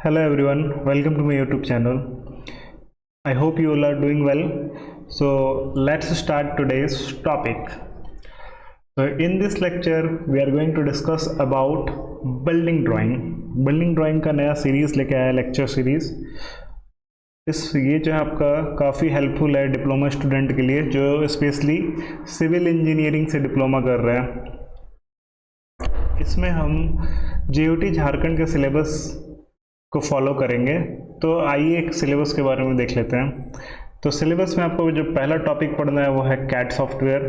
Hello everyone, welcome to my YouTube channel. I hope you all are doing well. So let's start today's topic. So in this lecture we are going to discuss about building drawing. Building drawing का नया series लेके आया lecture series. ये जो है आपका काफ़ी helpful है डिप्लोमा स्टूडेंट के लिए जो स्पेशली सिविल इंजीनियरिंग से डिप्लोमा कर रहे हैं। इसमें हम जेयूटी झारखंड के सिलेबस को फॉलो करेंगे। तो आइए एक सिलेबस के बारे में देख लेते हैं। तो सिलेबस में आपको जो पहला टॉपिक पढ़ना है वो है कैड सॉफ्टवेयर।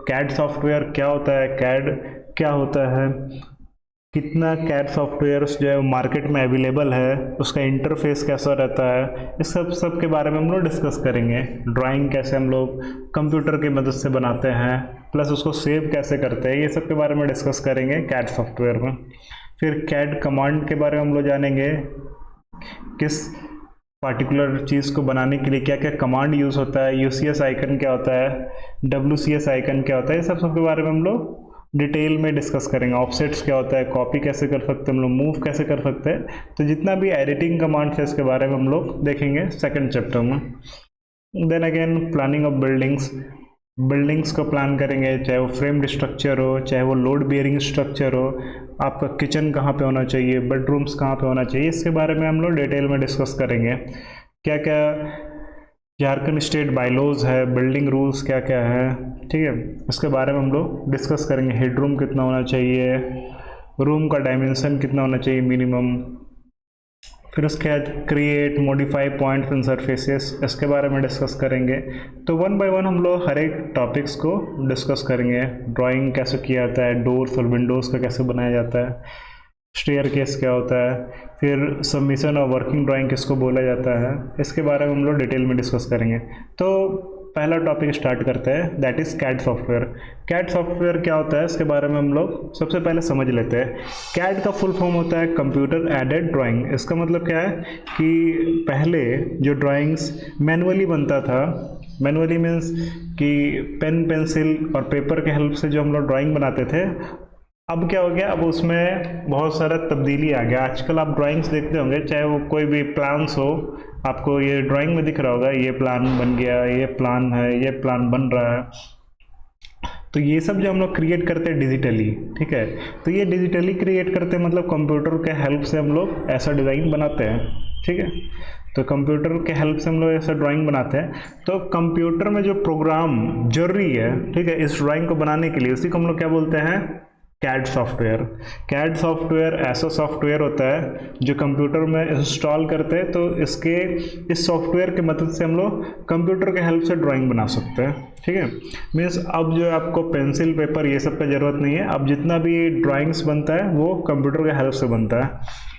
कैड सॉफ्टवेयर क्या होता है, कैड क्या होता है, कितना कैड सॉफ्टवेयर जो है मार्केट में अवेलेबल है, उसका इंटरफेस कैसा रहता है, इस सब के बारे में हम लोग डिस्कस करेंगे। ड्राइंग कैसे हम लोग कंप्यूटर की मदद से बनाते हैं, प्लस उसको सेव कैसे करते हैं, ये सब के बारे में डिस्कस करेंगे कैड सॉफ्टवेयर में। फिर कैड कमांड के बारे में हम लोग जानेंगे, किस पार्टिकुलर चीज़ को बनाने के लिए क्या क्या कमांड यूज़ होता है, यूसीएस आइकन क्या होता है, डब्ल्यूसीएस आइकन क्या होता है, ये सब के बारे में हम लोग डिटेल में डिस्कस करेंगे। ऑफसेट्स क्या होता है, कॉपी कैसे कर सकते हैं हम लोग, मूव कैसे कर सकते हैं, तो जितना भी एडिटिंग कमांड्स है इसके बारे में हम लोग देखेंगे सेकंड चैप्टर में। Then again planning of buildings को प्लान करेंगे, चाहे वो फ्रेम्ड स्ट्रक्चर हो, चाहे वो लोड बियरिंग स्ट्रक्चर हो, आपका किचन कहाँ पे होना चाहिए, बेडरूम्स कहाँ पे होना चाहिए, इसके बारे में हम लोग डिटेल में डिस्कस करेंगे। क्या क्या झारखंड स्टेट बायलॉज है, बिल्डिंग रूल्स क्या क्या है, ठीक है, इसके बारे में हम लोग डिस्कस करेंगे। हेडरूम कितना होना चाहिए, रूम का डायमेंशन कितना होना चाहिए मिनिमम। फिर उसके बाद create modify points and surfaces, इसके बारे में डिस्कस करेंगे। तो वन बाय वन हम लोग हर एक टॉपिक्स को डिस्कस करेंगे। ड्राइंग कैसे किया जाता है, डोर्स और विंडोज़ का कैसे बनाया जाता है, स्टेयरकेस क्या होता है, फिर सबमिशन और वर्किंग ड्राइंग किसको बोला जाता है, इसके बारे में हम लोग डिटेल में डिस्कस करेंगे। तो पहला टॉपिक स्टार्ट करते हैं, that is CAD software. CAD software क्या होता है इसके बारे में हम लोग सबसे पहले समझ लेते हैं। कैड का फुल फॉर्म होता है कंप्यूटर एडेड ड्राइंग। इसका मतलब क्या है कि पहले जो ड्राइंग्स मैनुअली बनता था, मैनुअली मीन्स कि पेन पेंसिल और पेपर के हेल्प से जो हम लोग ड्राइंग बनाते थे, अब क्या हो गया, अब उसमें बहुत सारा तब्दीली आ गया। आजकल आप ड्राइंग्स देखते होंगे, चाहे वो कोई भी प्लान्स हो, आपको ये ड्राइंग में दिख रहा होगा, ये प्लान बन गया, ये प्लान है, ये प्लान बन रहा है। तो ये सब जो हम लोग क्रिएट करते हैं डिजिटली, ठीक है, तो ये डिजिटली क्रिएट करते हैं, मतलब कंप्यूटर के हेल्प से हम लोग ऐसा डिज़ाइन बनाते हैं, ठीक है। तो कंप्यूटर के हेल्प से हम लोग ऐसा ड्राइंग बनाते हैं। तो कंप्यूटर में जो प्रोग्राम जरूरी है, ठीक है, इस ड्राइंग को बनाने के लिए, उसी को हम लोग क्या बोलते हैं, कैड सॉफ्टवेयर। कैड सॉफ्टवेयर ऐसा सॉफ्टवेयर होता है जो कंप्यूटर में इंस्टॉल करते हैं। तो इस सॉफ्टवेयर की मदद से हम लोग कंप्यूटर के हेल्प से ड्राइंग बना सकते हैं, ठीक है। मीन्स अब जो आपको पेंसिल पेपर ये सब का ज़रूरत नहीं है, अब जितना भी ड्राइंग्स बनता है वो कंप्यूटर के हेल्प से बनता है।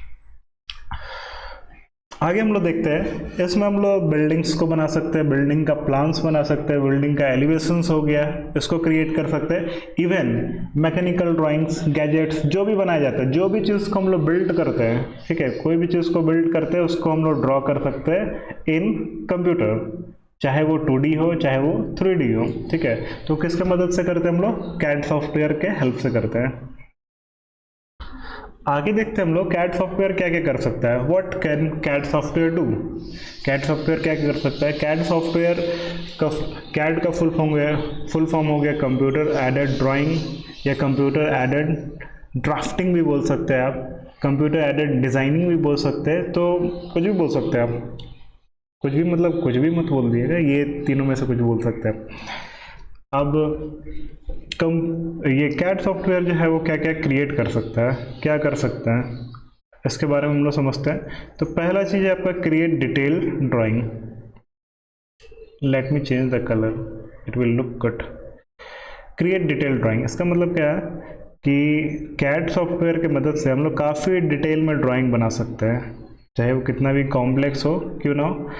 आगे हम लोग देखते हैं, इसमें हम लोग बिल्डिंग्स को बना सकते हैं, बिल्डिंग का प्लान्स बना सकते हैं, बिल्डिंग का एलिवेशंस हो गया, इसको क्रिएट कर सकते हैं। इवन मैकेनिकल ड्राइंग्स, गैजेट्स जो भी बनाया जाता है, जो भी चीज़ को हम लोग बिल्ड करते हैं, ठीक है, कोई भी चीज़ को बिल्ड करते हैं उसको हम लोग ड्रॉ कर सकते हैं इन कंप्यूटर, चाहे वो 2D हो चाहे वो 3D हो, ठीक है। तो किसके मदद से करते हैं हम लोग, कैड सॉफ्टवेयर के हेल्प से करते हैं। आगे देखते हैं हम लोग कैड सॉफ्टवेयर क्या क्या कर सकता है, what can CAD software do. CAD software क्या क्या कर सकता है, कैड सॉफ्टवेयर का कैड का फुल फॉर्म हो गया कंप्यूटर एडेड ड्राइंग, या कंप्यूटर एडेड ड्राफ्टिंग भी बोल सकते हैं आप, कंप्यूटर एडेड डिज़ाइनिंग भी बोल सकते हैं। तो कुछ भी बोल सकते हैं आप, कुछ भी मतलब कुछ भी मत बोल दिएगा, ये तीनों में से कुछ बोल सकते हैं। अब ये कैड सॉफ्टवेयर जो है वो क्या क्या क्रिएट कर सकता है, क्या कर सकता है, इसके बारे में हम लोग समझते हैं। तो पहला चीज़ है आपका create detail drawing. Let me change the colour, it will look good. Create detail drawing, इसका मतलब क्या है कि कैड सॉफ्टवेयर की मदद से हम लोग काफ़ी डिटेल में ड्राइंग बना सकते हैं, चाहे वो कितना भी कॉम्प्लेक्स हो क्यों ना हो,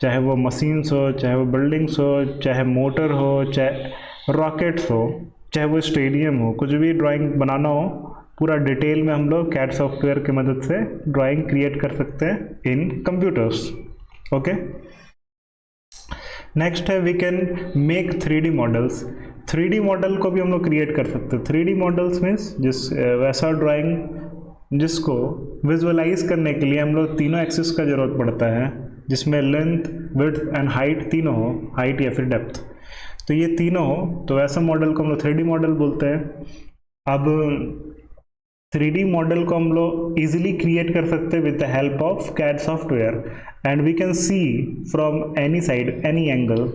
चाहे वो मशीन्स हो, चाहे वो बिल्डिंग्स हो, चाहे मोटर हो, चाहे रॉकेट्स हो, चाहे वो स्टेडियम हो, कुछ भी ड्राइंग बनाना हो, पूरा डिटेल में हम लोग कैड सॉफ्टवेयर की मदद से ड्राइंग क्रिएट कर सकते हैं इन कंप्यूटर्स, ओके। नेक्स्ट है we can make 3D models. 3D model को भी हम लोग क्रिएट कर सकते हैं। 3D मॉडल्स मीन्स जिस वैसा ड्राइंग जिसको विजुअलाइज करने के लिए हम लोग तीनों एक्सिस का ज़रूरत पड़ता है, जिसमें लेंथ, विड्थ एंड हाइट तीनों हो, हाइट या फिर डेप्थ। तो ये तीनों हो तो ऐसा मॉडल को हम लोग 3D मॉडल बोलते हैं। अब 3D मॉडल को हम लोग इजीली क्रिएट कर सकते हैं with the help of CAD software and we can see from any side, any angle.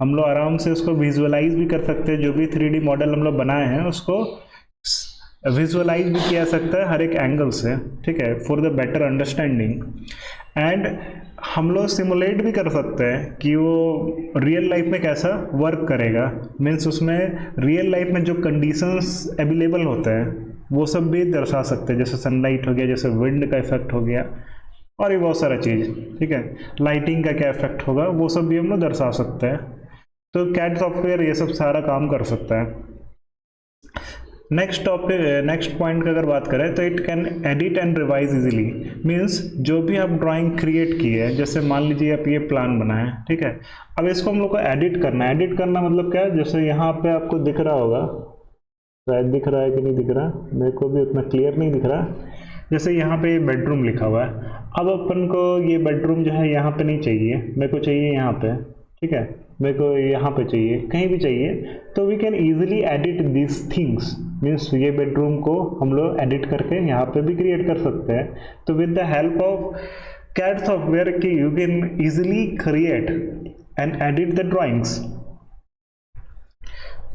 हम लोग आराम से उसको विजुअलाइज भी कर सकते हैं, जो भी 3D मॉडल हम लोग बनाए हैं उसको विजुअलाइज भी किया सकता है हर एक एंगल से, ठीक है, for the better understanding. And हम लोग सिमुलेट भी कर सकते हैं कि वो रियल लाइफ में कैसा वर्क करेगा, मीन्स उसमें रियल लाइफ में जो कंडीशंस अवेलेबल होते हैं वो सब भी दर्शा सकते हैं, जैसे सनलाइट हो गया, जैसे विंड का इफेक्ट हो गया और ये बहुत सारा चीज़, ठीक है, लाइटिंग का क्या इफेक्ट होगा वो सब भी हम लोग दर्शा सकते हैं। तो CAD सॉफ्टवेयर ये सब सारा काम कर सकता है। नेक्स्ट पॉइंट का अगर बात करें तो it can edit and revise easily, means जो भी आप ड्राइंग क्रिएट की है, जैसे मान लीजिए आप ये प्लान बनाए, ठीक है, अब इसको हम लोग को एडिट करना है। एडिट करना मतलब क्या है, जैसे यहाँ पे आपको दिख रहा होगा, शायद दिख रहा है कि नहीं दिख रहा, मेरे को भी उतना क्लियर नहीं दिख रहा, जैसे यहाँ पे बेडरूम लिखा हुआ है। अब अपन को ये बेडरूम जो है यहाँ पे नहीं चाहिए, मेरे को चाहिए यहाँ पे, ठीक है, मेरे को यहाँ पे चाहिए, कहीं भी चाहिए, तो we can easily edit this things, means ये बेडरूम को हम लोग एडिट करके यहाँ पे भी क्रिएट कर सकते हैं। तो with the help of CAD software की you can easily create and edit the drawings.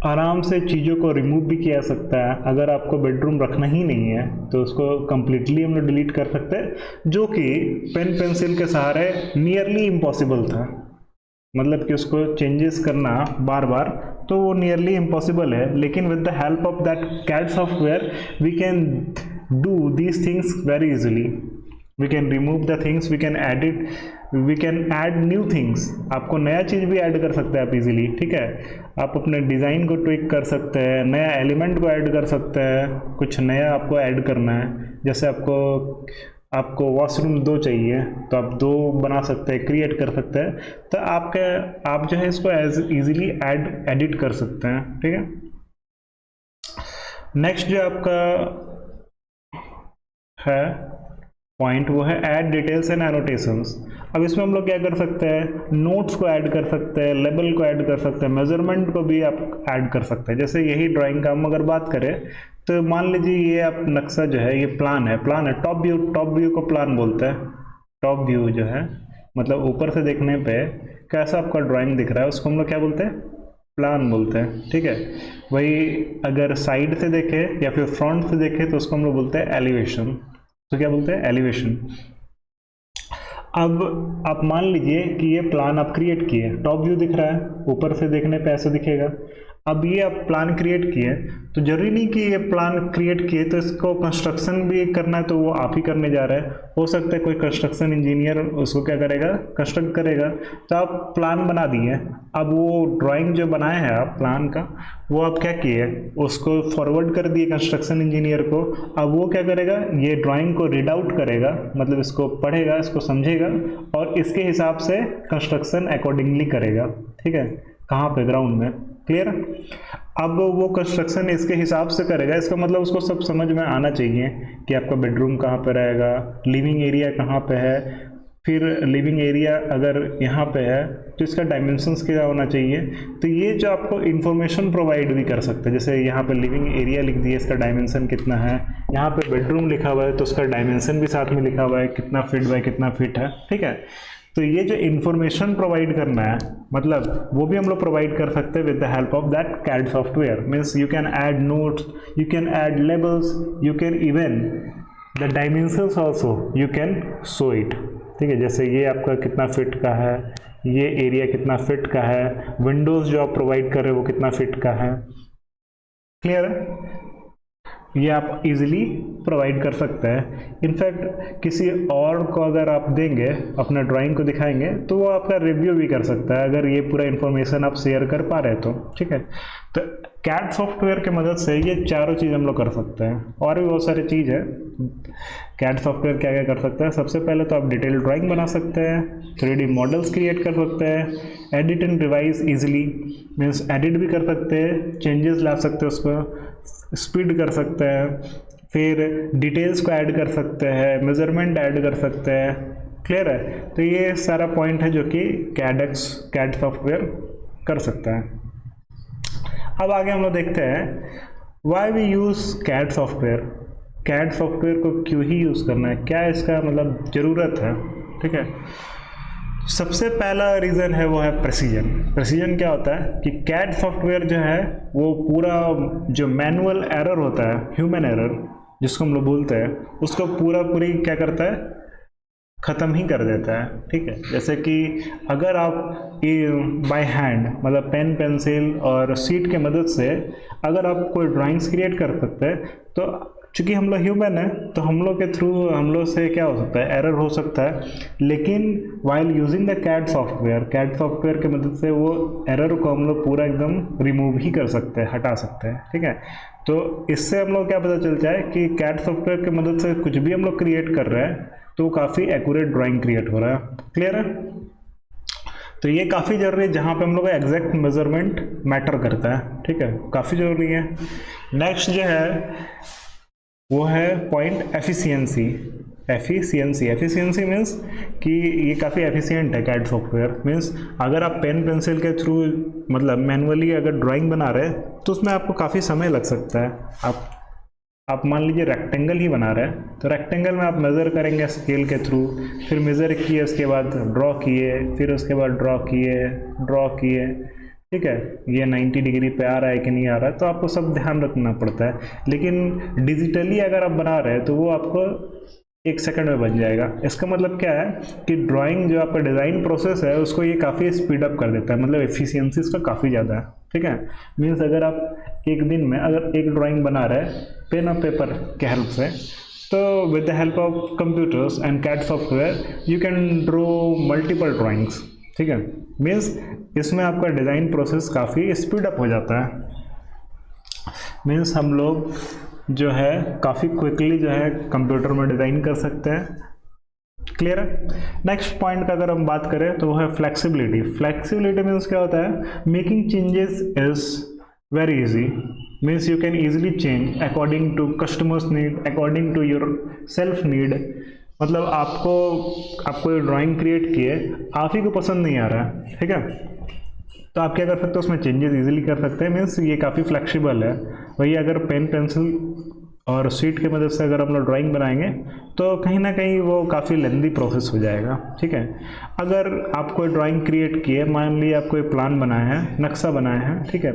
आराम से चीज़ों को रिमूव भी किया सकता है। अगर आपको बेडरूम रखना ही नहीं है तो उसको कम्प्लीटली हम लोग डिलीट कर सकते हैं, जो कि पेन पेंसिल के सहारे नियरली इम्पॉसिबल था, मतलब कि उसको चेंजेस करना बार बार तो वो नियरली इम्पॉसिबल है। लेकिन with the help of that CAD software we can do these things very easily. We can remove the things, we can edit, we can add new things. आपको नया चीज़ भी ऐड कर सकते हैं आप इजीली, ठीक है, आप अपने डिज़ाइन को ट्विक कर सकते हैं, नया एलिमेंट को ऐड कर सकते हैं, कुछ नया आपको ऐड करना है, जैसे आपको वॉशरूम 2 चाहिए तो आप 2 बना सकते हैं, क्रिएट कर सकते हैं, तो आप जो है इसको एज इजीली एडिट कर सकते हैं, ठीक है। नेक्स्ट जो आपका है पॉइंट वो है ऐड डिटेल्स एंड एनोटेशंस। अब इसमें हम लोग क्या कर सकते हैं, नोट्स को ऐड कर सकते हैं, लेबल को ऐड कर सकते हैं, मेजरमेंट को भी आप ऐड कर सकते हैं। जैसे यही ड्राइंग का हम अगर बात करें तो मान लीजिए ये आप नक्शा जो है, ये प्लान है टॉप व्यू को प्लान बोलते हैं। टॉप व्यू जो है मतलब ऊपर से देखने पे कैसा आपका ड्राइंग दिख रहा है उसको हम लोग क्या बोलते हैं, प्लान बोलते हैं, ठीक है। वही अगर साइड से देखे या फिर फ्रंट से देखे तो उसको हम लोग बोलते हैं एलिवेशन। तो क्या बोलते हैं, एलिवेशन। अब आप मान लीजिए कि ये प्लान आप क्रिएट किए, टॉप व्यू दिख रहा है, ऊपर से देखने पे ऐसा दिखेगा। अब ये आप प्लान क्रिएट किए तो जरूरी नहीं कि ये प्लान क्रिएट किए तो इसको कंस्ट्रक्शन भी करना है तो वो आप ही करने जा रहे हैं। हो सकता है कोई कंस्ट्रक्शन इंजीनियर उसको क्या करेगा, कंस्ट्रक्ट करेगा। तो आप प्लान बना दिए, अब वो ड्राइंग जो बनाए हैं आप प्लान का, वो आप क्या किए, उसको फॉरवर्ड कर दिए कंस्ट्रक्शन इंजीनियर को। अब वो क्या करेगा, ये ड्राइंग को रीड आउट करेगा, मतलब इसको पढ़ेगा, इसको समझेगा और इसके हिसाब से कंस्ट्रक्शन अकॉर्डिंगली करेगा, ठीक है, कहाँ पे, ग्राउंड में, क्लियर। अब वो कंस्ट्रक्शन इसके हिसाब से करेगा, इसका मतलब उसको सब समझ में आना चाहिए कि आपका बेडरूम कहाँ पे रहेगा, लिविंग एरिया कहाँ पे है, फिर लिविंग एरिया अगर यहाँ पे है तो इसका डायमेंशंस क्या होना चाहिए। तो ये जो आपको इन्फॉर्मेशन प्रोवाइड भी कर सकते हैं, जैसे यहाँ पे लिविंग एरिया लिख दिया, इसका डायमेंशन कितना है, यहाँ पे बेडरूम लिखा हुआ है तो उसका डायमेंशन भी साथ में लिखा हुआ है, कितना फीट बाय कितना फीट है, ठीक है। तो ये जो इन्फॉर्मेशन प्रोवाइड करना है, मतलब वो भी हम लोग प्रोवाइड कर सकते हैं with the help of that CAD software. Means you can add notes, you can add labels, you can even the dimensions also you can show it, ठीक है। जैसे ये आपका कितना फिट का है, ये एरिया कितना फिट का है, विंडोज जो आप प्रोवाइड कर रहे हो वो कितना फिट का है, क्लियर है। ये आप इजीली प्रोवाइड कर सकते हैं। इनफैक्ट किसी और को अगर आप देंगे, अपना ड्राइंग को दिखाएंगे तो वो आपका रिव्यू भी कर सकता है, अगर ये पूरा इन्फॉर्मेशन आप शेयर कर पा रहे तो, ठीक है। तो CAD सॉफ्टवेयर की मदद से ये चारों चीज़ हम लोग कर सकते हैं। और भी बहुत सारी चीज़ है CAD सॉफ्टवेयर क्या क्या कर सकता है। सबसे पहले तो आप डिटेल ड्राइंग बना सकते हैं, 3D मॉडल्स क्रिएट कर सकते हैं, edit and revise easily, means edit भी कर सकते हैं, चेंजेस ला सकते हैं, उसको स्पीड कर सकते हैं, फिर डिटेल्स को ऐड कर सकते हैं, मेजरमेंट ऐड कर सकते हैं। क्लियर है? तो ये सारा पॉइंट है जो कि कैड सॉफ्टवेयर कर सकता है। अब आगे हम लोग देखते हैं why we use CAD software. CAD software को क्यों ही यूज़ करना है, क्या इसका मतलब ज़रूरत है। ठीक है, सबसे पहला रीज़न है वो है प्रेसिजन। प्रेसिजन क्या होता है कि कैड सॉफ्टवेयर जो है वो पूरा जो मैनुअल एरर होता है, ह्यूमन एरर जिसको हम लोग बोलते हैं, उसको पूरी क्या करता है, ख़त्म ही कर देता है। ठीक है, जैसे कि अगर आप बाय हैंड मतलब पेन पेंसिल और शीट के मदद से अगर आप कोई ड्राइंग्स क्रिएट कर सकते हैं, तो चूँकि हम लोग ह्यूमन है तो हम लोग के थ्रू हम लोग से क्या हो सकता है, एरर हो सकता है। लेकिन while using the CAD software की मदद से वो एरर को हम लोग पूरा एकदम रिमूव ही कर सकते हैं, हटा सकते हैं। ठीक है, तो इससे हम लोग क्या पता चलता है कि कैड सॉफ्टवेयर की मदद से कुछ भी हम लोग क्रिएट कर रहे हैं तो काफ़ी एक्यूरेट ड्राइंग क्रिएट हो रहा है। क्लियर है? तो ये काफ़ी ज़रूरी है, जहाँ पे हम लोग का एग्जैक्ट मेजरमेंट मैटर करता है। ठीक है, काफ़ी ज़रूरी है। नेक्स्ट जो है वो है पॉइंट एफिशिएंसी। एफिशिएंसी मीन्स कि ये काफ़ी एफिशिएंट है कैड सॉफ्टवेयर। मीन्स अगर आप पेन पेंसिल के थ्रू मतलब मैनुअली अगर ड्राइंग बना रहे हैं तो उसमें आपको काफ़ी समय लग सकता है। आप मान लीजिए रेक्टेंगल ही बना रहे हैं, तो रेक्टेंगल में आप मेज़र करेंगे स्केल के थ्रू, फिर मेज़र किए, उसके बाद ड्रॉ किए, फिर उसके बाद ड्रॉ किए। ठीक है, ये 90 डिग्री पे आ रहा है कि नहीं आ रहा है, तो आपको सब ध्यान रखना पड़ता है। लेकिन डिजिटली अगर आप बना रहे हैं तो वो आपको 1 सेकंड में बन जाएगा। इसका मतलब क्या है कि ड्राइंग जो आपका डिज़ाइन प्रोसेस है उसको ये काफ़ी स्पीड अप कर देता है, मतलब एफिशिएंसी इसका काफ़ी ज़्यादा है। ठीक है, मीन्स अगर आप एक दिन में अगर एक ड्राइंग बना रहे हैं पेन और पेपर के हेल्प से, तो with the help of computers and CAD software you can draw multiple drawings. ठीक है, मीन्स इसमें आपका डिज़ाइन प्रोसेस काफ़ी स्पीड अप हो जाता है। मीन्स हम लोग जो है काफ़ी क्विकली जो है कंप्यूटर में डिज़ाइन कर सकते हैं। क्लियर है? नेक्स्ट पॉइंट का अगर हम बात करें तो वो है फ्लेक्सिबिलिटी मीन्स क्या होता है, making changes is very easy. Means you can easily change according to customers need, according to your self need. मतलब आप कोई ड्राइंग क्रिएट किए, आप ही को पसंद नहीं आ रहा है, ठीक है, तो आप क्या कर सकते हो, उसमें चेंजेस इजीली कर सकते हैं। मीन्स ये काफ़ी फ्लेक्सिबल है। वही अगर पेन पेंसिल और शीट की मदद से अगर हम लोग ड्राइंग बनाएंगे तो कहीं ना कहीं वो काफ़ी लेंदी प्रोसेस हो जाएगा। ठीक है, अगर आप कोई ड्राइंग क्रिएट किए, मान लीजिए आप कोई प्लान बनाए हैं, नक्शा बनाए हैं, ठीक है,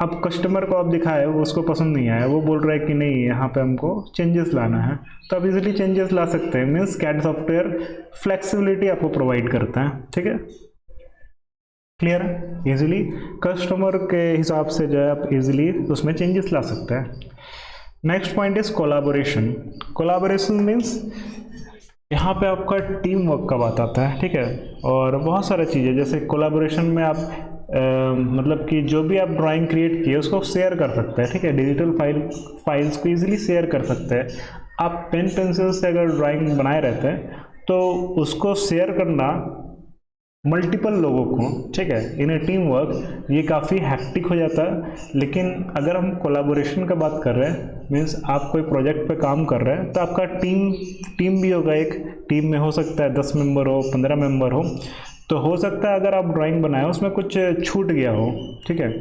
अब कस्टमर को आप दिखाए, वो उसको पसंद नहीं आया, वो बोल रहा है कि नहीं यहाँ पे हमको चेंजेस लाना है, तो आप इजीली चेंजेस ला सकते हैं। मीन्स कैड सॉफ्टवेयर फ्लेक्सिबिलिटी आपको प्रोवाइड करता है। ठीक है, क्लियर है? इजीली कस्टमर के हिसाब से जो है आप इजीली उसमें चेंजेस ला सकते हैं। Next point is collaboration means यहाँ पे आपका टीम वर्क का बात आता है। ठीक है, और बहुत सारी चीज़ें जैसे कोलाबोरेशन में आप मतलब कि जो भी आप ड्राइंग क्रिएट किए उसको शेयर कर सकते हैं। ठीक है, डिजिटल फाइल्स को इजीली शेयर कर सकते हैं। आप पेन पेंसिल से अगर ड्राइंग बनाए रहते हैं तो उसको शेयर करना मल्टीपल लोगों को, ठीक है, इन ए टीम वर्क, ये काफ़ी हैक्टिक हो जाता है। लेकिन अगर हम कोलाबोरेशन का बात कर रहे हैं, मीन्स आप कोई प्रोजेक्ट पे काम कर रहे हैं तो आपका टीम भी होगा। एक टीम में हो सकता है 10 मेंबर हो, 15 मेंबर हो, तो हो सकता है अगर आप ड्राइंग बनाए उसमें कुछ छूट गया हो, ठीक है,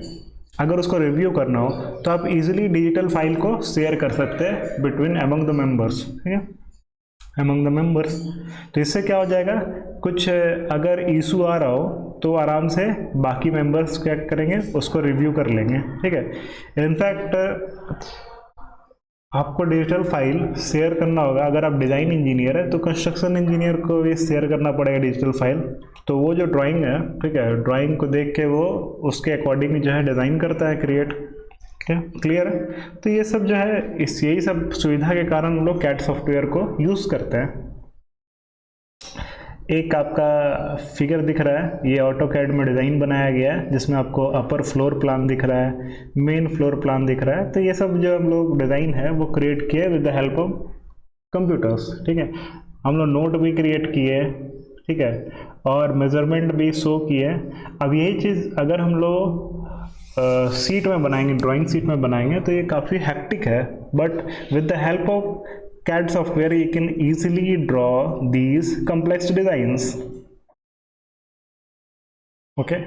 अगर उसको रिव्यू करना हो तो आप इजीली डिजिटल फाइल को शेयर कर सकते हैं बिटवीन अमंग द मेंबर्स। ठीक है, अमंग द मेंबर्स, तो इससे क्या हो जाएगा, कुछ अगर इशू आ रहा हो तो आराम से बाकी मेंबर्स क्या करेंगे, उसको रिव्यू कर लेंगे। ठीक है, इनफैक्ट आपको डिजिटल फाइल शेयर करना होगा, अगर आप डिज़ाइन इंजीनियर है तो कंस्ट्रक्शन इंजीनियर को भी शेयर करना पड़ेगा डिजिटल फाइल। तो वो जो ड्राइंग है, ठीक है, ड्राइंग को देख के वो उसके अकॉर्डिंग जो है डिज़ाइन करता है, क्रिएट। क्या क्लियर है? तो ये सब जो है यही सब सुविधा के कारण हम लोग कैड सॉफ्टवेयर को यूज़ करते हैं। एक आपका फिगर दिख रहा है, ये ऑटो कैड में डिज़ाइन बनाया गया है जिसमें आपको अपर फ्लोर प्लान दिख रहा है, मेन फ्लोर प्लान दिख रहा है। तो ये सब जो हम लोग डिज़ाइन है वो क्रिएट किए with the help of computers. ठीक है, हम लोग नोट भी क्रिएट किए, ठीक है, और मेजरमेंट भी शो किए। अब यही चीज़ अगर हम लोग सीट में बनाएंगे, ड्राइंग सीट में बनाएंगे तो ये काफ़ी हेक्टिक है, but with the help of CAD software you can easily draw these complex designs. Okay,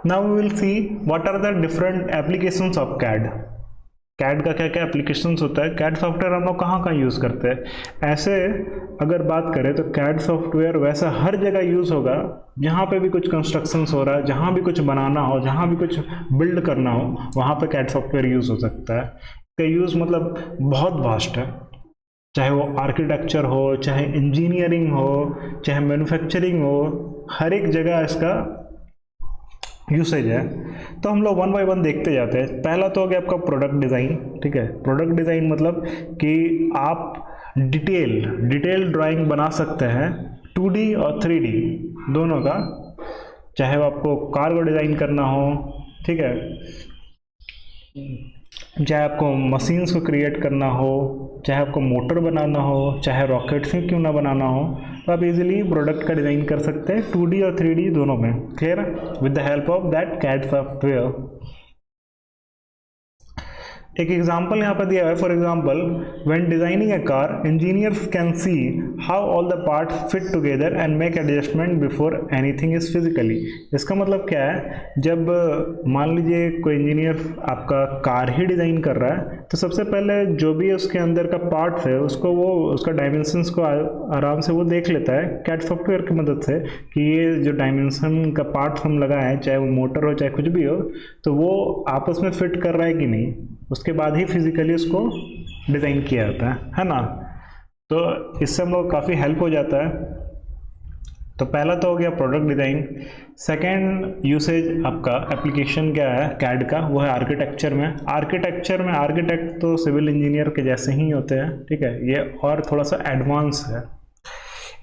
now we will see what are the different applications of CAD. CAD का क्या क्या एप्लीकेशंस होता है, CAD सॉफ्टवेयर हम लोग कहाँ कहाँ यूज़ करते हैं। ऐसे अगर बात करें तो CAD सॉफ्टवेयर वैसा हर जगह यूज़ होगा जहाँ पे भी कुछ कंस्ट्रक्शंस हो रहा है, जहाँ भी कुछ बनाना हो, जहाँ भी कुछ बिल्ड करना हो, वहाँ पे CAD सॉफ्टवेयर यूज़ हो सकता है। इसका यूज़ मतलब बहुत वास्ट है, चाहे वो आर्किटेक्चर हो, चाहे इंजीनियरिंग हो, चाहे मैन्युफैक्चरिंग हो, हर एक जगह इसका यूसेज है। तो हम लोग वन बाय वन देखते जाते हैं। पहला तो हो गया आपका प्रोडक्ट डिज़ाइन। ठीक है, प्रोडक्ट डिज़ाइन मतलब कि आप डिटेल ड्राइंग बना सकते हैं 2D और 3D दोनों का, चाहे वो आपको कार को डिज़ाइन करना हो, ठीक है, चाहे आपको मशीन्स को क्रिएट करना हो, चाहे आपको मोटर बनाना हो, चाहे रॉकेट्स ही क्यों ना बनाना हो, तो आप इजीली प्रोडक्ट का डिज़ाइन कर सकते हैं 2D और 3D दोनों में। Clear, with the help of that CAD software. एक एग्जाम्पल यहाँ पर दिया है। For example, when designing a car, engineers can see how all the parts fit together and make adjustment before anything is physically. इसका मतलब क्या है, जब मान लीजिए कोई इंजीनियर आपका कार ही डिज़ाइन कर रहा है तो सबसे पहले जो भी उसके अंदर का पार्ट्स है उसको वो उसका डायमेंशंस को आराम से वो देख लेता है CAD सॉफ्टवेयर की मदद से कि ये जो डायमेंशन का पार्ट्स हम लगाए हैं, चाहे वो मोटर हो चाहे कुछ भी हो, तो वो आपस में फिट कर रहा है कि नहीं, उसके बाद ही फिजिकली उसको डिज़ाइन किया जाता है ना। तो इससे हम लोग काफ़ी हेल्प हो जाता है। तो पहला तो हो गया प्रोडक्ट डिज़ाइन। सेकेंड यूसेज आपका एप्लीकेशन क्या है CAD का, वो है आर्किटेक्चर में। आर्किटेक्ट तो सिविल इंजीनियर के जैसे ही होते हैं, ठीक है, ये और थोड़ा सा एडवांस है।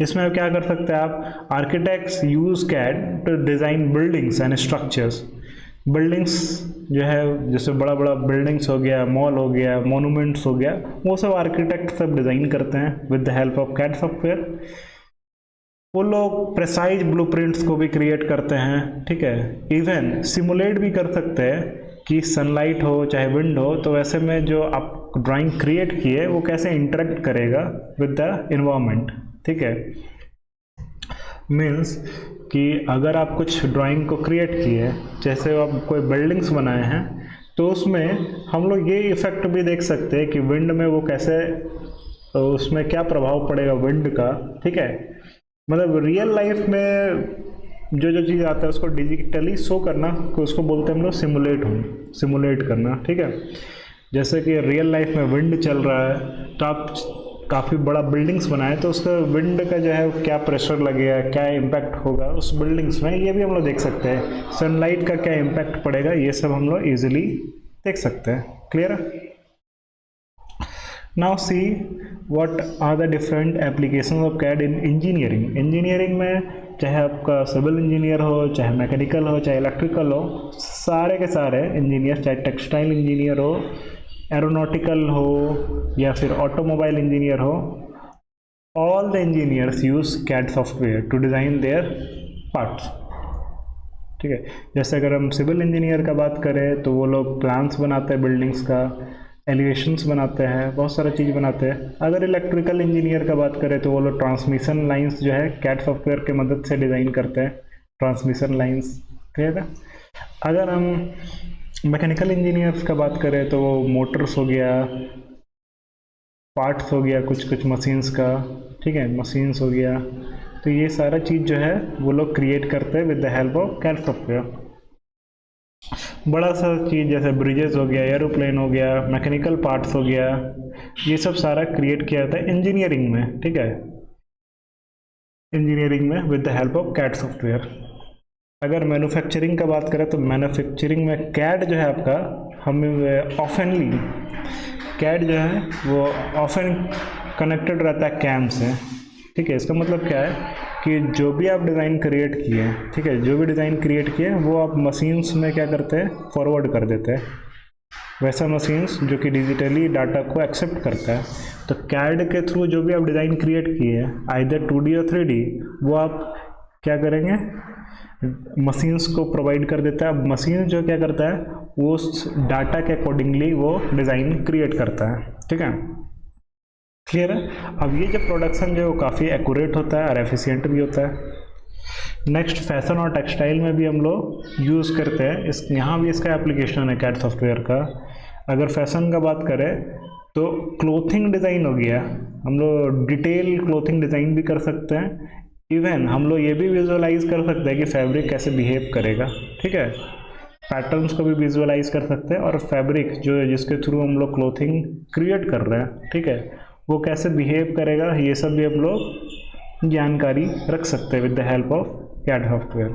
इसमें क्या कर सकते हैं आप, architects use CAD to design buildings and structures. Buildings जो है, जैसे बड़ा बड़ा बिल्डिंग्स हो गया, मॉल हो गया, मोनूमेंट्स हो गया, वो सब आर्किटेक्ट सब डिज़ाइन करते हैं with the help of CAD software. वो लोग प्रेसाइज ब्लूप्रिंट्स को भी क्रिएट करते हैं, ठीक है, इवन सिमुलेट भी कर सकते हैं कि सनलाइट हो चाहे विंड हो, तो वैसे में जो आप ड्राइंग क्रिएट किए वो कैसे इंटरेक्ट करेगा विद द इन्वायरमेंट। ठीक है, मीन्स कि अगर आप कुछ ड्राइंग को क्रिएट किए, जैसे आप कोई बिल्डिंग्स बनाए हैं, तो उसमें हम लोग ये इफ़ेक्ट भी देख सकते हैं कि विंड में वो कैसे, उसमें क्या प्रभाव पड़ेगा विंड का। ठीक है, मतलब रियल लाइफ में जो चीज़ आता है उसको डिजिटली शो करना, उसको बोलते हैं हम लोग सिमुलेट करना। ठीक है, जैसे कि रियल लाइफ में विंड चल रहा है, तो आप काफ़ी बड़ा बिल्डिंग्स बनाए तो उसका विंड का जो है क्या प्रेशर लगेगा, क्या इम्पैक्ट होगा उस बिल्डिंग्स में, ये भी हम लोग देख सकते हैं। सनलाइट का क्या इम्पैक्ट पड़ेगा, ये सब हम लोग ईजिली देख सकते हैं। Clear. Now see what are the different applications of CAD in engineering में चाहे आपका सिविल इंजीनियर हो, चाहे मैकेनिकल हो, चाहे इलेक्ट्रिकल हो, सारे के सारे इंजीनियर, चाहे टेक्सटाइल इंजीनियर हो, एरोनॉटिकल हो या फिर ऑटोमोबाइल इंजीनियर हो, all the engineers use CAD software to design their parts. ठीक है, जैसे अगर हम सिविल इंजीनियर का बात करें तो वो लोग प्लान्स बनाते हैं बिल्डिंग्स का, एलिवेशंस बनाते हैं, बहुत सारा चीज़ बनाते हैं। अगर इलेक्ट्रिकल इंजीनियर का बात करें तो वो लोग ट्रांसमिशन लाइंस जो है CAD सॉफ्टवेयर के मदद से डिज़ाइन करते हैं, ट्रांसमिशन लाइंस। ठीक है, अगर हम मैकेनिकल इंजीनियर्स का बात करें तो वो मोटर्स हो गया, पार्ट्स हो गया, कुछ मशीन्स का, ठीक है, मशीन्स हो गया, तो ये सारा चीज़ जो है वो लोग क्रिएट करते हैं with the help of CAD software. बड़ा सा चीज़ जैसे ब्रिजेस हो गया, एरोप्लेन हो गया, मैकेनिकल पार्ट्स हो गया, ये सब सारा क्रिएट किया जाता है इंजीनियरिंग में। ठीक है, इंजीनियरिंग में with the help of CAD software. अगर मैन्युफैक्चरिंग का बात करें तो मैन्युफैक्चरिंग में CAD जो है आपका, हम ऑफनली CAD जो है वो ऑफन कनेक्टेड रहता है CAM से। ठीक है, इसका मतलब क्या है कि जो भी आप डिज़ाइन क्रिएट किए, ठीक है, जो भी डिज़ाइन क्रिएट किए वो आप मशीन्स में क्या करते हैं, फॉरवर्ड कर देते हैं। वैसा मशीन्स जो कि डिजिटली डाटा को एक्सेप्ट करता है, तो CAD के थ्रू जो भी आप डिज़ाइन क्रिएट किए, आइदर 2D और 3D, वो आप क्या करेंगे, मशीन्स को प्रोवाइड कर देता है। मशीन जो क्या करता है, वो उस डाटा के अकॉर्डिंगली वो डिज़ाइन क्रिएट करता है। ठीक है, क्लियर है। अब ये जो प्रोडक्शन जो है वो काफ़ी एक्यूरेट होता है और एफिशिएंट भी होता है। नेक्स्ट, फैशन और टेक्सटाइल में भी हम लोग यूज़ करते हैं, इस यहाँ भी इसका एप्लीकेशन है कैड सॉफ्टवेयर का। अगर फैशन का बात करें तो क्लोथिंग डिज़ाइन हो गया, हम लोग डिटेल क्लोथिंग डिज़ाइन भी कर सकते हैं। इवन हम लोग ये भी विजुअलाइज कर सकते हैं कि फैब्रिक कैसे बिहेव करेगा। ठीक है, पैटर्न्स को भी विजुअलाइज कर सकते हैं और फैब्रिक जो जिसके थ्रू हम लोग क्लोथिंग क्रिएट कर रहे हैं, ठीक है, वो कैसे बिहेव करेगा, ये सब भी हम लोग जानकारी रख सकते हैं with the help of CAD software.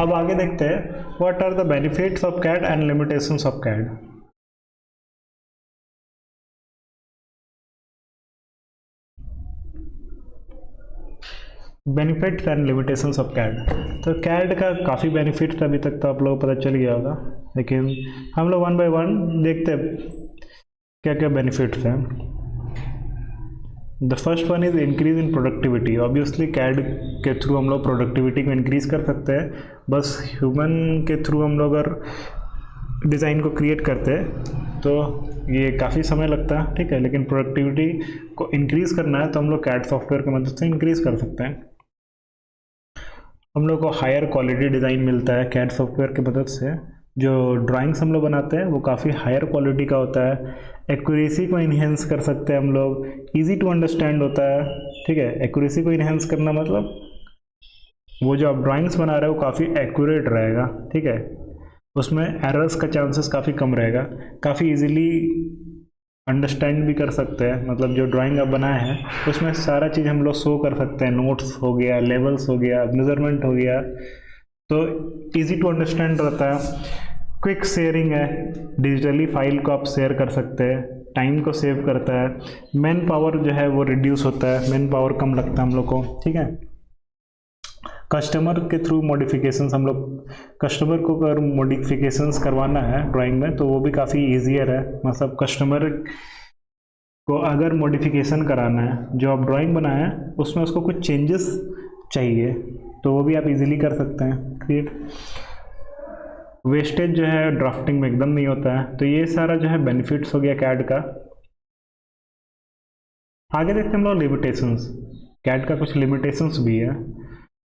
अब आगे देखते हैं what are the benefits of CAD and limitations of CAD. Benefits and limitations of CAD. तो कैड का काफ़ी बेनिफिट्स अभी तक तो आप लोगों को पता चल गया होगा, लेकिन हम लोग वन बाय वन देखते हैं क्या क्या बेनिफिट्स हैं। The first one is increase in productivity. Obviously CAD के थ्रू हम लोग प्रोडक्टिविटी को इंक्रीज कर सकते हैं। बस ह्यूमन के थ्रू हम लोग अगर डिज़ाइन को क्रिएट करते हैं तो ये काफ़ी समय लगता है, ठीक है, लेकिन प्रोडक्टिविटी को इंक्रीज करना है तो हम लोग कैड सॉफ्टवेयर की मदद से इंक्रीज कर सकते हैं। हम लोग को हायर क्वालिटी डिज़ाइन मिलता है कैड सॉफ्टवेयर की मदद से। जो ड्राइंग्स हम लोग बनाते हैं वो काफ़ी हायर क्वालिटी का होता है। एक्यूरेसी को इन्हेंस कर सकते हैं हम लोग, इजी टू अंडरस्टैंड होता है। ठीक है, एक्यूरेसी को इन्हेंस करना मतलब वो जो आप ड्राइंग्स बना रहे हो वो काफ़ी एक्यूरेट रहेगा। ठीक है, उसमें एरर्स का चांसेस काफ़ी कम रहेगा, काफ़ी इजीली अंडरस्टैंड भी कर सकते हैं। मतलब जो ड्राइंग आप बनाए हैं उसमें सारा चीज़ हम लोग शो कर सकते हैं, नोट्स हो गया, लेवल्स हो गया, मेजरमेंट हो गया, तो इजी टू अंडरस्टैंड रहता है। क्विक शेयरिंग है, डिजिटली फाइल को आप शेयर कर सकते हैं, टाइम को सेव करता है, मैन पावर जो है वो रिड्यूस होता है, मैन पावर कम लगता है हम लोग को। ठीक है, कस्टमर के थ्रू मॉडिफिकेशंस, हम लोग कस्टमर को अगर मॉडिफिकेशंस करवाना है ड्राइंग में तो वो भी काफ़ी ईजियर है। मतलब कस्टमर को अगर मॉडिफिकेशन कराना है, जो आप ड्राइंग बनाए हैं उसमें उसको कुछ चेंजेस चाहिए तो वो भी आप इजीली कर सकते हैं क्रिएट। वेस्टेज जो है ड्राफ्टिंग में एकदम नहीं होता है। तो ये सारा जो है बेनिफिट्स हो गया कैड का। आगे देखते हैं हम लोग लिमिटेशंस। कैड का कुछ लिमिटेशंस भी है,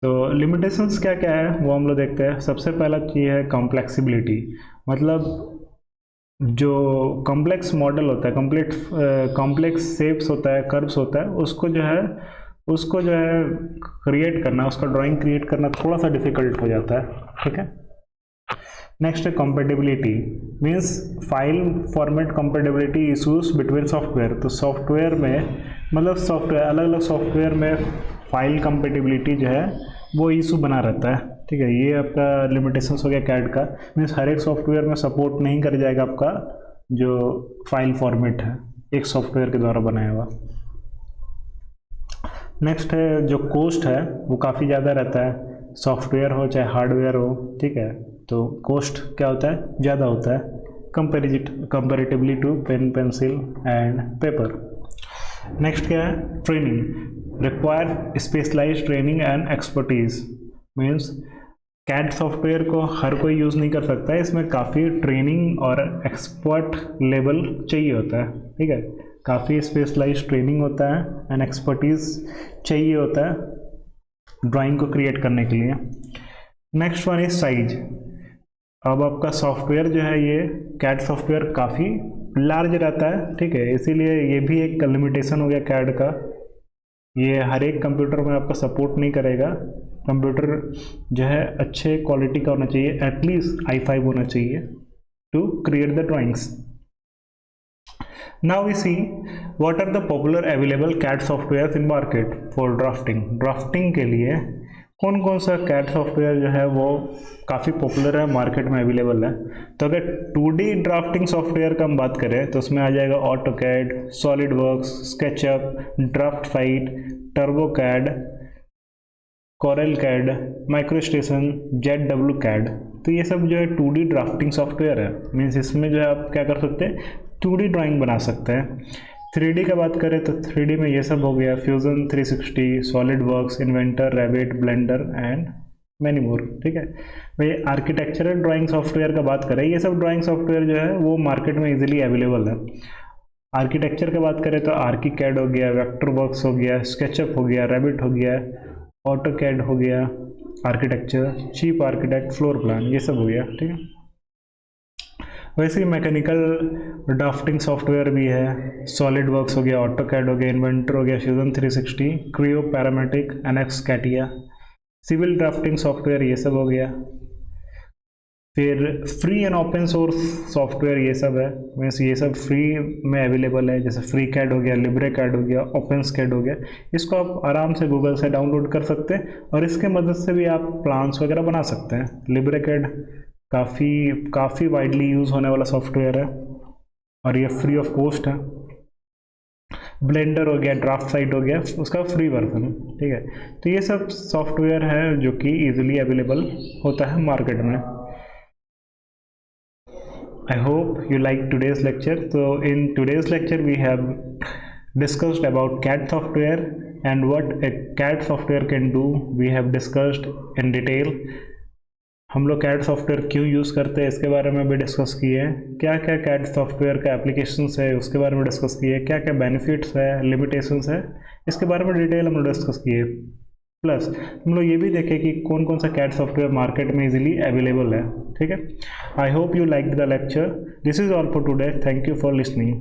तो लिमिटेशंस क्या क्या है वो हम लोग देखते हैं। सबसे पहला चीज़ है कॉम्प्लेक्सिबिलिटी। मतलब जो कॉम्प्लेक्स मॉडल होता है, कॉम्प्लेक्स शेप्स होता है, कर्व्स होता है, उसको जो है क्रिएट करना, उसका ड्राइंग क्रिएट करना थोड़ा सा डिफिकल्ट हो जाता है। ठीक है, नेक्स्ट है compatibility, means file format compatibility issues between software. तो सॉफ्टवेयर में मतलब सॉफ्टवेयर अलग अलग सॉफ्टवेयर में फाइल कंपेटिबिलिटी जो है वो इशू बना रहता है। ठीक है, ये आपका लिमिटेशंस हो गया कैड का। मीन्स हर एक सॉफ्टवेयर में सपोर्ट नहीं कर जाएगा आपका जो फाइल फॉर्मेट है एक सॉफ्टवेयर के द्वारा बनाया हुआ। नेक्स्ट है जो कॉस्ट है वो काफ़ी ज़्यादा रहता है, सॉफ्टवेयर हो चाहे हार्डवेयर हो। ठीक है, तो कॉस्ट क्या होता है, ज़्यादा होता है comparatively to pen, pencil and paper. Next क्या है, training, require specialized training and expertise. Means CAD software को हर कोई यूज़ नहीं कर सकता है, इसमें काफ़ी ट्रेनिंग और एक्सपर्ट लेवल चाहिए होता है। ठीक है, काफ़ी स्पेशलाइज्ड ट्रेनिंग होता है एंड एक्सपर्टीज चाहिए होता है ड्राइंग को क्रिएट करने के लिए। Next one is size. अब आपका सॉफ्टवेयर जो है ये कैड सॉफ्टवेयर काफ़ी लार्ज रहता है। ठीक है, इसीलिए ये भी एक लिमिटेशन हो गया कैड का। ये हर एक कंप्यूटर में आपका सपोर्ट नहीं करेगा। कंप्यूटर जो है अच्छे क्वालिटी का होना चाहिए, एटलीस्ट i5 होना चाहिए to create the drawings. Now we see what are the popular available CAD softwares in market for drafting. Drafting के लिए कौन कौन सा कैड सॉफ्टवेयर जो है वो काफ़ी पॉपुलर है, मार्केट में अवेलेबल है। तो अगर 2D ड्राफ्टिंग सॉफ्टवेयर का हम बात करें तो उसमें आ जाएगा AutoCAD, SolidWorks, SketchUp, DraftSight, TurboCAD, Corel CAD, MicroStation, ZWCAD। तो ये सब जो है 2D ड्राफ्टिंग सॉफ्टवेयर है। मीन्स इसमें जो है आप क्या कर सकते हैं, 2D ड्राइंग बना सकते हैं। 3D का बात करें तो 3D में ये सब हो गया, Fusion 360, SolidWorks, inventor, rabbit, blender and many more. ठीक है भाई। आर्किटेक्चरल ड्राइंग सॉफ्टवेयर का बात करें, ये सब ड्राइंग सॉफ्टवेयर जो है वो मार्केट में इजीली अवेलेबल है। आर्किटेक्चर की बात करें तो आर्किकैड हो गया, वेक्टरवर्क्स हो गया, स्केचअप हो गया, रैबिट हो गया, ऑटोकैड हो गया, architecture, cheap architect, floor plan, ये सब हो गया। ठीक है। वैसे ही मैकेनिकल ड्राफ्टिंग सॉफ्टवेयर भी है, सॉलिडवर्क्स हो गया, ऑटोकैड हो गया, इन्वेंटर हो गया, Fusion 360, Creo, parametric, NX, Catia. Civil drafting software ये सब हो गया। फिर free and open source software ये सब है, मीन्स ये सब फ्री में अवेलेबल है, जैसे फ्री कैड हो गया, लिब्रे कैड हो गया, ओपन स्कैड हो गया। इसको आप आराम से गूगल से डाउनलोड कर सकते हैं और इसके मदद से भी आप प्लान्स वगैरह बना सकते हैं। लिब्रे कैड काफ़ी वाइडली यूज़ होने वाला सॉफ्टवेयर है और ये फ्री ऑफ कॉस्ट है। ब्लेंडर हो गया, ड्राफ्ट साइट हो गया, उसका फ्री वर्जन। ठीक है। तो ये सब सॉफ्टवेयर है जो कि ईजिली अवेलेबल होता है मार्केट में। I hope you like today's lecture. So in today's lecture we have discussed about CAD software and what a CAD software can do. We have discussed in detail. हम लोग CAD software क्यों use करते हैं इसके बारे में भी discuss किए हैं, क्या क्या CAD सॉफ्टवेयर का एप्लीकेशंस है उसके बारे में डिस्कस किए, क्या क्या बेनिफिट्स है, लिमिटेशंस है, इसके बारे में डिटेल हम लोग डिस्कस किए। प्लस हम लोग ये भी देखें कि कौन कौन सा CAD सॉफ्टवेयर मार्केट में इजीली अवेलेबल है। ठीक है। I hope you like the lecture. This is all for today. Thank you for listening.